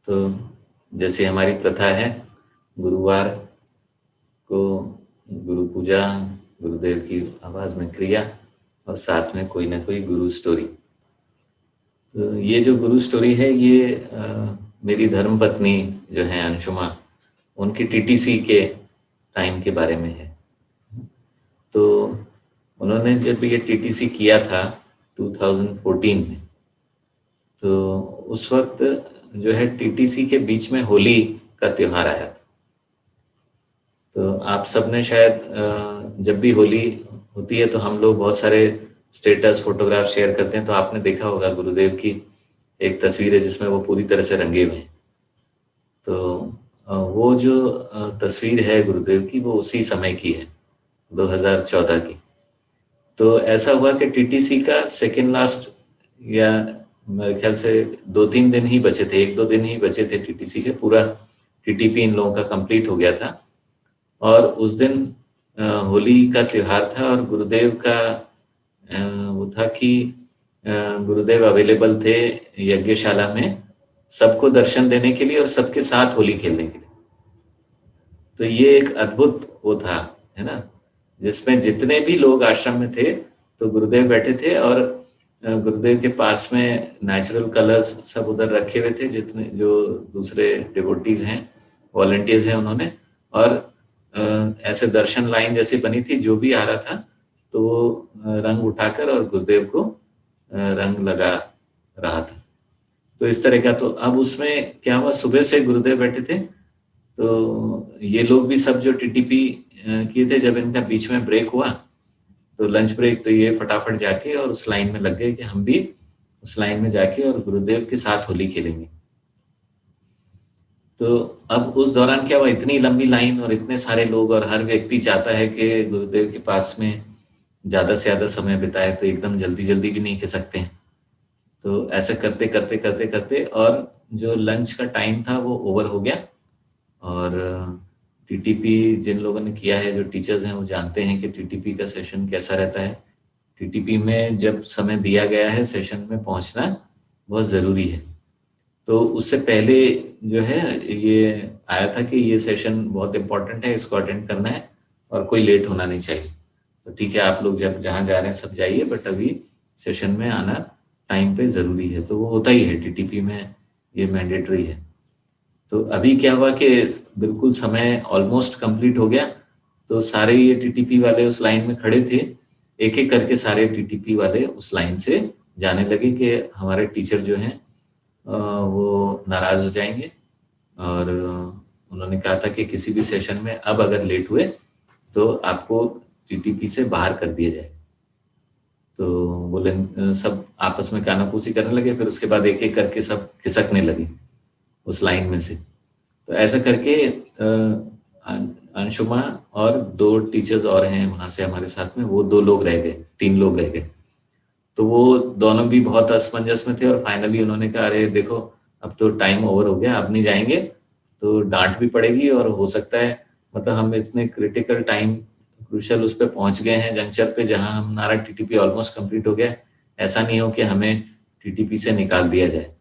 तो जैसे हमारी प्रथा है, गुरुवार को गुरु पूजा, गुरुदेव की आवाज़ में क्रिया और साथ में कोई ना कोई गुरु स्टोरी। तो ये जो गुरु स्टोरी है ये मेरी धर्मपत्नी जो है अंशुमा, उनकी टीटीसी के टाइम के बारे में है। तो उन्होंने जब ये टीटीसी किया था 2014 में, तो उस वक्त जो है टीटीसी के बीच में होली का त्योहार आया था। तो आप सबने शायद जब भी होली होती है तो हम लोग बहुत सारे स्टेटस फोटोग्राफ शेयर करते हैं, तो आपने देखा होगा गुरुदेव की एक तस्वीर है जिसमें वो पूरी तरह से रंगे हुए हैं। तो वो जो तस्वीर है गुरुदेव की वो उसी समय की है, 2014 की। तो ऐसा हुआ कि टीटीसी का सेकेंड लास्ट, या मेरे ख्याल से 2-3 दिन ही बचे थे, 1-2 दिन ही बचे थे टीटीसी के, पूरा टीटीपी इन लोगों का कंप्लीट हो गया था। और उस दिन होली का त्योहार था और गुरुदेव का वो था कि गुरुदेव अवेलेबल थे यज्ञशाला में सबको दर्शन देने के लिए और सबके साथ होली खेलने के लिए। तो ये एक अद्भुत वो था, है ना, जिसमें जितने भी लोग आश्रम में थे तो गुरुदेव बैठे थे और गुरुदेव के पास में नेचुरल कलर्स सब उधर रखे हुए थे, जितने जो दूसरे डिवोटीज हैं, वॉलंटियर्स हैं उन्होंने, और ऐसे दर्शन लाइन जैसी बनी थी, जो भी आ रहा था तो वो रंग उठाकर और गुरुदेव को रंग लगा रहा था। तो इस तरह का। तो अब उसमें क्या हुआ, सुबह से गुरुदेव बैठे थे, तो ये लोग भी सब जो टीटीपी किए थे, जब इनका बीच में ब्रेक हुआ तो लंच ब्रेक, तो ये फटाफट जाके और उस लाइन में लग गए कि हम भी उस लाइन में जाके और गुरुदेव के साथ होली खेलेंगे। तो अब उस दौरान क्या हुआ, इतनी लंबी लाइन और इतने सारे लोग, और हर व्यक्ति चाहता है कि गुरुदेव के पास में ज़्यादा से ज़्यादा समय बिताए, तो एकदम जल्दी जल्दी भी नहीं खिसकते हैं। तो ऐसे करते करते करते करते और जो लंच का टाइम था वो ओवर हो गया। और टीटीपी जिन लोगों ने किया है, जो टीचर्स हैं, वो जानते हैं कि टीटीपी का सेशन कैसा रहता है। टीटीपी में जब समय दिया गया है सेशन में पहुंचना बहुत ज़रूरी है। तो उससे पहले जो है ये आया था कि ये सेशन बहुत इम्पोर्टेंट है, इसको अटेंड करना है और कोई लेट होना नहीं चाहिए। तो ठीक है, आप लोग जब जहाँ जा रहे हैं सब जाइए, बट अभी सेशन में आना टाइम पे ज़रूरी है। तो वो होता ही है टीटीपी में, ये मैंडेटरी है। तो अभी क्या हुआ कि बिल्कुल समय ऑलमोस्ट कंप्लीट हो गया, तो सारे ये टीटीपी वाले उस लाइन में खड़े थे, एक एक करके सारे टीटीपी वाले उस लाइन से जाने लगे कि हमारे टीचर जो हैं वो नाराज़ हो जाएंगे। और उन्होंने कहा था कि किसी भी सेशन में अब अगर लेट हुए तो आपको टीटीपी से बाहर कर दिया जाए। तो बोले, सब आपस में कानाफूसी करने लगे, फिर उसके बाद एक एक करके सब खिसकने लगे उस लाइन में से। तो ऐसा करके अंशुमा और 2 टीचर्स और हैं वहाँ से हमारे साथ में, वो 2 लोग रह गए, 3 लोग रह गए। तो वो दोनों भी बहुत असमंजस में थे और फाइनली उन्होंने कहा, अरे देखो अब तो टाइम ओवर हो गया, अब नहीं जाएंगे तो डांट भी पड़ेगी, और हो सकता है मतलब हम इतने क्रिटिकल टाइम, क्रूशल उस पर पहुंच गए हैं जंक्चर पे, जहां हमारा टीटीपी ऑलमोस्ट कंप्लीट हो गया, ऐसा नहीं हो कि हमें टीटीपी से निकाल दिया जाए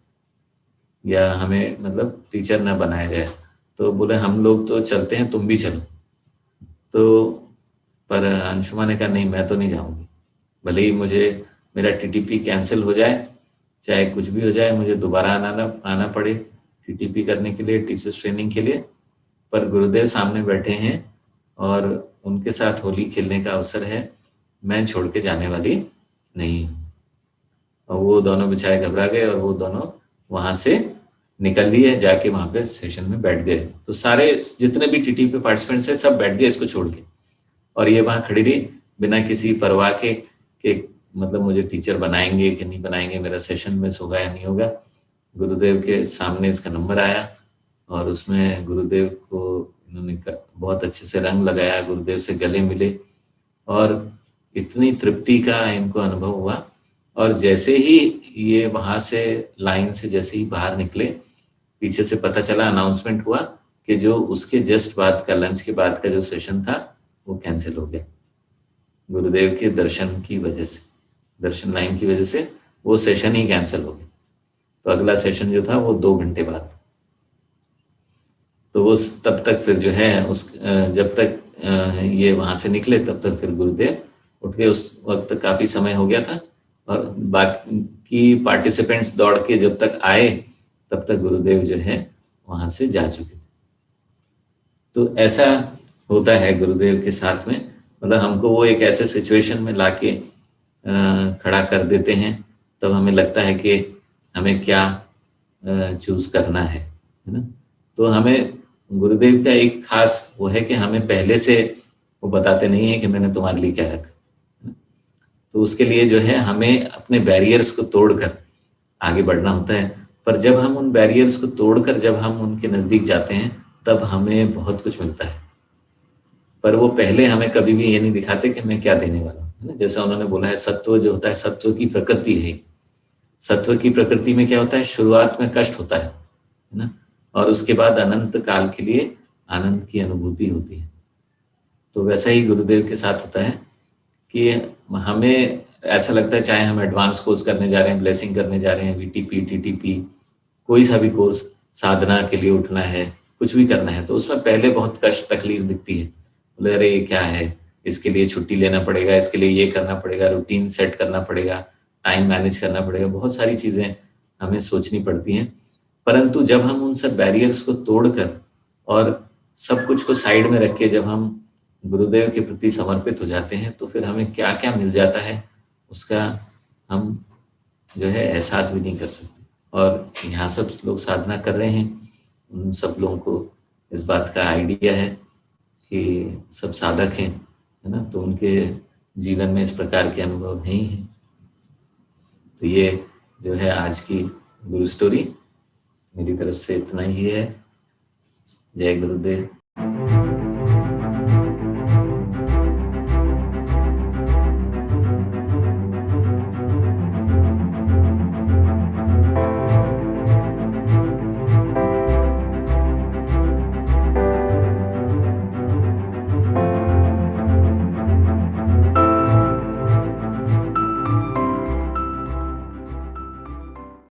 या हमें मतलब टीचर ना बनाया जाए। तो बोले हम लोग तो चलते हैं, तुम भी चलो। तो पर अंशुमा ने कहा, नहीं मैं तो नहीं जाऊंगी, भले ही मुझे मेरा टीटीपी कैंसिल हो जाए, चाहे कुछ भी हो जाए, मुझे दोबारा आना पड़े टीटीपी करने के लिए, टीचर्स ट्रेनिंग के लिए, पर गुरुदेव सामने बैठे हैं और उनके साथ होली खेलने का अवसर है, मैं छोड़ के जाने वाली नहीं। और वो दोनों बेचारे घबरा गए और वो दोनों वहां से निकल लिए, जाके वहां पे सेशन में बैठ गए। तो सारे जितने भी टीटीपी पार्टिसिपेंट्स हैं सब बैठ गए इसको छोड़ के, और ये वहां खड़ी रही बिना किसी परवाह के कि मतलब मुझे टीचर बनाएंगे कि नहीं बनाएंगे, मेरा सेशन मिस होगा या नहीं होगा। गुरुदेव के सामने इसका नंबर आया और उसमें गुरुदेव को इन्होंने बहुत अच्छे से रंग लगाया, गुरुदेव से गले मिले और इतनी तृप्ति का इनको अनुभव हुआ। और जैसे ही ये वहां से लाइन से जैसे ही बाहर निकले, पीछे से पता चला, अनाउंसमेंट हुआ कि जो उसके जस्ट बाद का, लंच के बाद का जो सेशन था वो कैंसिल हो गया गुरुदेव के दर्शन की वजह से, दर्शन लाइन की वजह से वो सेशन ही कैंसिल हो गया। तो अगला सेशन जो था वो 2 घंटे बाद। तो वो तब तक फिर जो है जब तक ये वहाँ से निकले तब तक फिर गुरुदेव उठ के, उस वक्त काफ़ी समय हो गया था, और बाकी पार्टिसिपेंट्स दौड़ के जब तक आए तब तक गुरुदेव जो है वहाँ से जा चुके थे। तो ऐसा होता है गुरुदेव के साथ में, मतलब हमको वो एक ऐसे सिचुएशन में लाके खड़ा कर देते हैं, तब हमें लगता है कि हमें क्या चूज़ करना है ना? तो हमें गुरुदेव का एक खास वो है कि हमें पहले से वो बताते नहीं है कि मैंने तुम्हारे लिए क्या रखा है ना? तो उसके लिए जो है हमें अपने बैरियर्स को तोड़कर आगे बढ़ना होता है। पर जब हम उन बैरियर्स को तोड़कर जब हम उनके नज़दीक जाते हैं, तब हमें बहुत कुछ मिलता है। पर वो पहले हमें कभी भी ये नहीं दिखाते कि मैं क्या देने वाला हूँ, है ना? जैसा उन्होंने बोला है, सत्व जो होता है, सत्व की प्रकृति है। सत्व की प्रकृति में क्या होता है, शुरुआत में कष्ट होता है ना? और उसके बाद अनंत काल के लिए आनंद की अनुभूति होती है। तो वैसा ही गुरुदेव के साथ होता है कि हमें ऐसा लगता है, चाहे हम एडवांस कोर्स करने जा रहे हैं, ब्लेसिंग करने जा रहे हैं, वीटीपी, टीटीपी, कोई सा भी कोर्स, साधना के लिए उठना है, कुछ भी करना है, तो उसमें पहले बहुत कष्ट तकलीफ दिखती है। बोले अरे ये क्या है, इसके लिए छुट्टी लेना पड़ेगा, इसके लिए ये करना पड़ेगा, रूटीन सेट करना पड़ेगा, टाइम मैनेज करना पड़ेगा, बहुत सारी चीज़ें हमें सोचनी पड़ती हैं। परंतु जब हम उन सब बैरियर्स को तोड़कर और सब कुछ को साइड में रख के जब हम गुरुदेव के प्रति समर्पित हो जाते हैं, तो फिर हमें क्या-क्या मिल जाता है, उसका हम जो है एहसास भी नहीं कर सकते। और यहाँ सब लोग साधना कर रहे हैं, उन सब लोगों को इस बात का आइडिया है कि सब साधक हैं, है ना? तो उनके जीवन में इस प्रकार के अनुभव हैं ही हैं। तो ये जो है आज की गुरु स्टोरी, मेरी तरफ से इतना ही है। जय गुरुदेव।